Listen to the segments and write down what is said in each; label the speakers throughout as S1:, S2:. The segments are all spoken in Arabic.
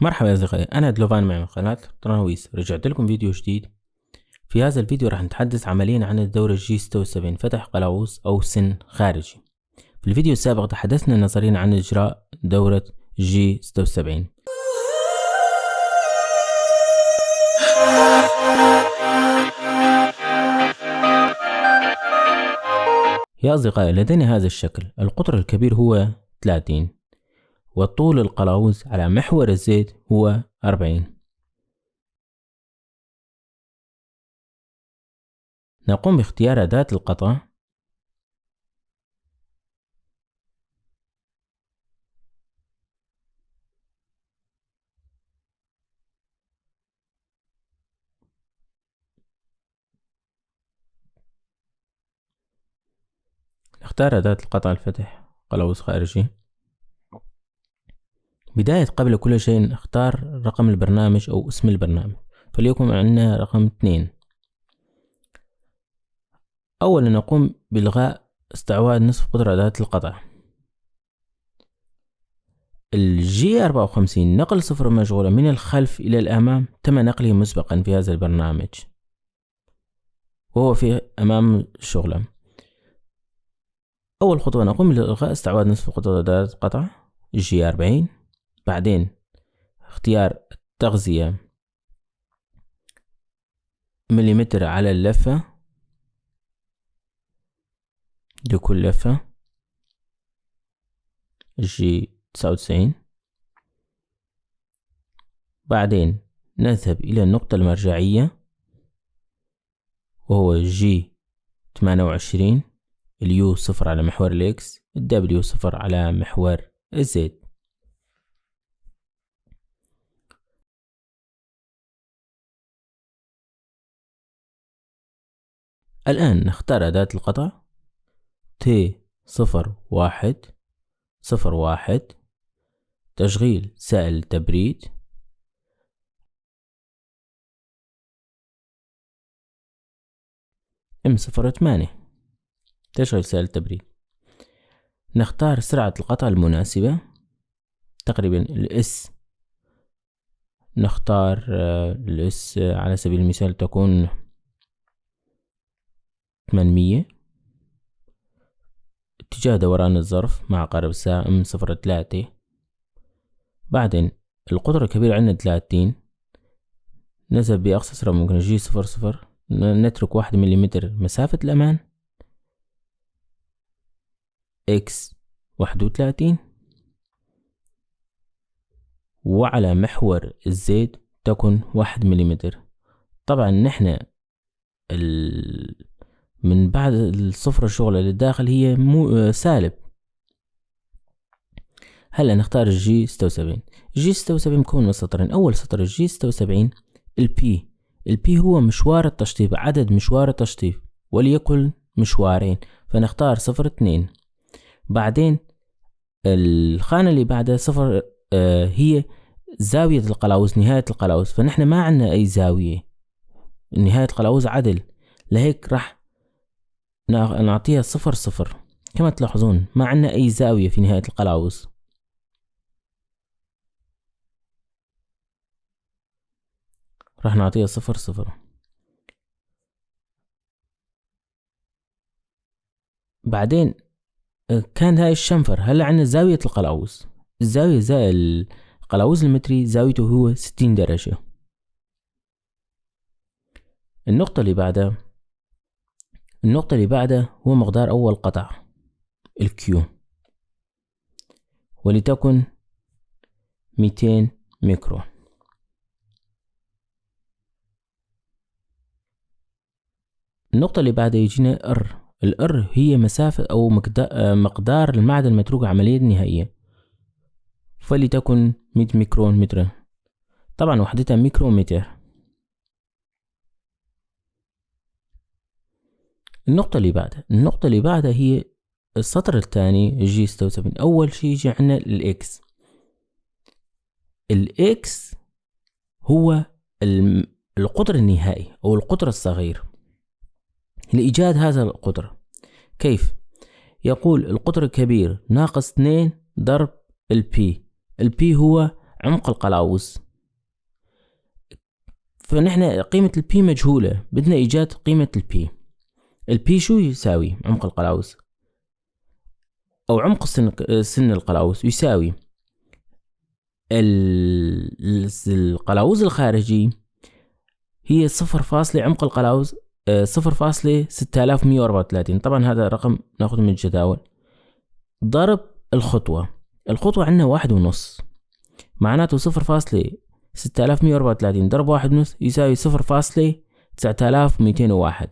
S1: مرحبا يا أصدقائي، أنا دلوفان من قناة ترانويس. رجعت لكم فيديو جديد. في هذا الفيديو راح نتحدث عمليا عن الدورة جي 76 فتح قلاووز أو سن خارجي. في الفيديو السابق تحدثنا نظريا عن إجراء دورة جي 76. يا أصدقائي، لدينا هذا الشكل. القطر الكبير هو 30 والطول القلاووز على محور الزيت هو 40. نقوم باختيار أداة القطع. نختار أداة القطع الفتح قلاووز خارجي. بداية قبل كل شيء نختار رقم البرنامج أو اسم البرنامج، فليكن عندنا رقم 2. أولا نقوم بإلغاء استعواض نصف قطر أداة القطع. الجي 54 نقل صفر مشغولة من الخلف إلى الأمام تم نقله مسبقا في هذا البرنامج وهو في أمام الشغلة. أول خطوة نقوم بإلغاء استعواض نصف قطر أداة القطع جي 40. بعدين اختيار التغذية مليمتر على اللفة لكل لفة جي 99. بعدين نذهب إلى النقطة المرجعية وهو جي 28. اليو صفر على محور الإكس، الدبليو صفر على محور الزد. الآن نختار أداة القطع تي 0101 تشغيل سائل التبريد. M08 تشغيل سائل التبريد. نختار سرعة القطع المناسبة، تقريبا الإس. نختار الإس على سبيل المثال تكون 800. اتجاه دوران الظرف مع عقارب الساعة M03. بعدين القطر الكبير عندنا 30. نذهب بأقصى سرعة ممكن جي 00. نترك 1 مليمتر مسافة الأمان. إكس 31 وعلى محور الزيت تكون 1 مليمتر. طبعا نحن من بعد الصفر الشغلة للداخل هي سالب. هلا نختار الجي 76. الجي 76 مكون من سطرين. أول سطر الجي 76 البي هو مشوار التشطيب، عدد مشوار التشطيب وليكن مشوارين، فنختار 02. بعدين الخانة اللي بعدها 0 هي زاوية القلاوز، نهاية القلاوز، فنحن ما عندنا أي زاوية، نهاية القلاوز عدل، لهيك راح نعطيها 00. كما تلاحظون ما عندنا أي زاوية في نهاية القلاوز. راح نعطيها 00. بعدين كان هاي الشنفر. هلا عندنا زاوية القلاوز، الزاوية زي القلاوز المتري زاويته هو 60 درجة. النقطة اللي بعدها هو مقدار أول قطع الكيو، ولتكن 200 ميكرو. النقطة اللي بعدها يجينا الار هي مسافة أو مقدار المعدن المتروك عملية النهائية، فلتكن 100 ميكرون متر. طبعا وحدتها ميكرومتر. النقطة اللي بعدها هي السطر الثاني جي 76. أول شيء يجي عنا الإكس هو القطر النهائي أو القطر الصغير. لإيجاد هذا القطر كيف؟ يقول القطر الكبير ناقص 2 ضرب البي هو عمق القلاوز. فنحن قيمة البي مجهولة، بدنا إيجاد قيمة البي. البي شو يساوي؟ عمق القلاوز أو عمق سن القلاوز يساوي القلاوز الخارجي هي عمق القلاوز 0.6134. طبعا هذا رقم ناخذ من الجداول، ضرب الخطوة عندنا 1.5، معناته 0.6134 ضرب 1.5 يساوي 0.9201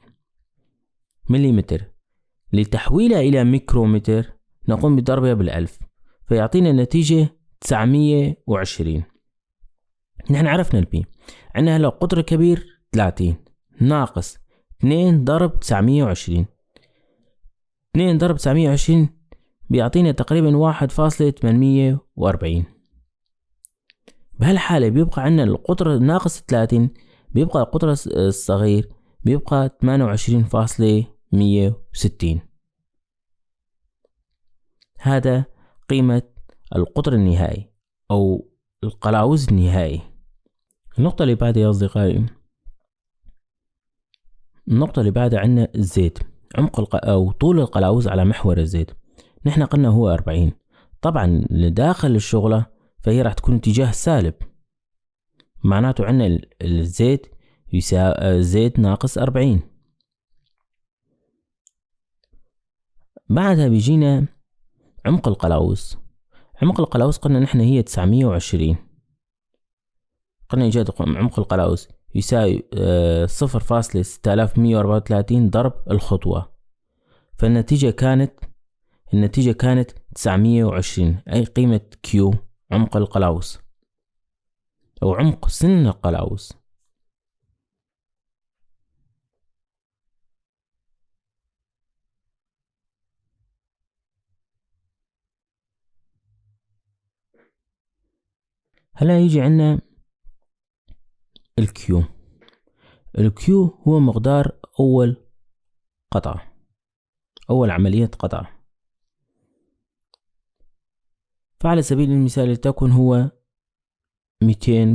S1: مليمتر. لتحويلها إلى ميكرومتر نقوم بضربها بالألف، فيعطينا النتيجة 920. نحن عرفنا البي، عندنا هلا قطر كبير 30 ناقص 2 ضرب 920. 2 ضرب 920 بيعطينا تقريبا 1.840. بهالحالة بيبقى عندنا القطر ناقص 30، بيبقى القطر الصغير بيبقى 28.160. هذا قيمة القطر النهائي أو القلاوز النهائي. النقطة اللي بعدها يا أصدقائي، النقطة اللي بعدها عندنا الزيت، عمق أو طول القلاوز على محور الزيت. نحن قلنا هو 40، طبعا لداخل الشغلة فهي راح تكون اتجاه سالب، معناته عندنا الزيت يساوي زيت ناقص 40. بعدها بيجينا عمق القلاوز. عمق القلاوز قلنا نحن هي 920، قلنا إيجاد عمق القلاوز يساوي 0.6134 ضرب الخطوة، فالنتيجة كانت 920، أي قيمة كيو عمق القلاوز أو عمق سن القلاوز. هلا يجي عنا الكيو. الكيو هو مقدار أول عملية قطع. فعلى سبيل المثال تكون هو 200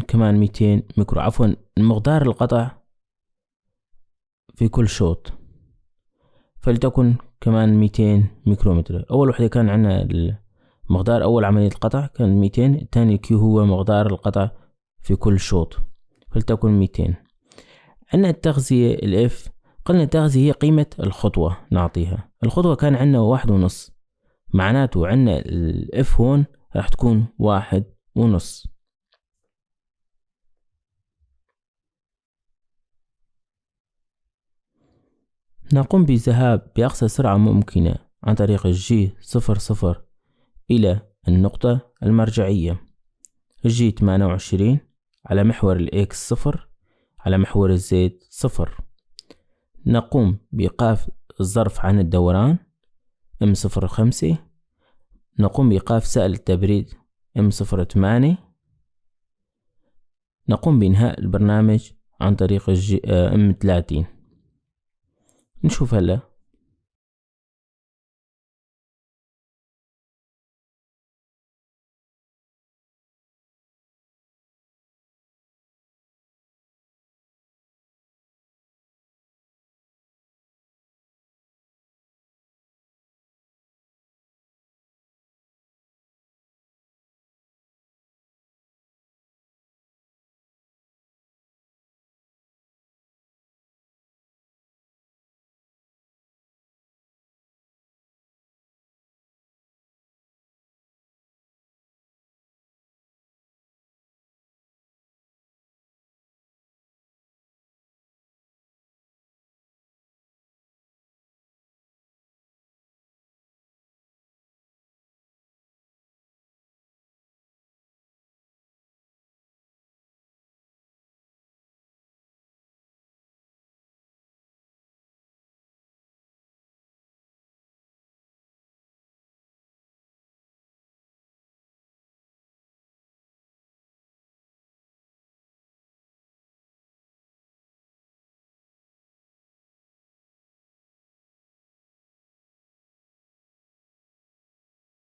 S1: ميكرو، عفوا مقدار القطع في كل شوط، فلتكن كمان 200 ميكرومتر. أول وحدة كان عنا مقدار أول عملية القطع كان 200، الثاني كيو هو مقدار القطع في كل شوط، فلتكن 200. عنا التغذية الإف، قلنا التغذية هي قيمة الخطوة نعطيها. الخطوة كان عنا 1.5، معناته عنا الإف هون راح تكون 1.5. نقوم بالذهاب بأقصى سرعة ممكنة عن طريق الجي 00 إلى النقطة المرجعية. الجي 28 على محور الإكس 0 على محور الزد 0. نقوم بإيقاف الظرف عن الدوران M05. نقوم بإيقاف سائل التبريد M08. نقوم بإنهاء البرنامج عن طريق M30. نشوف هلا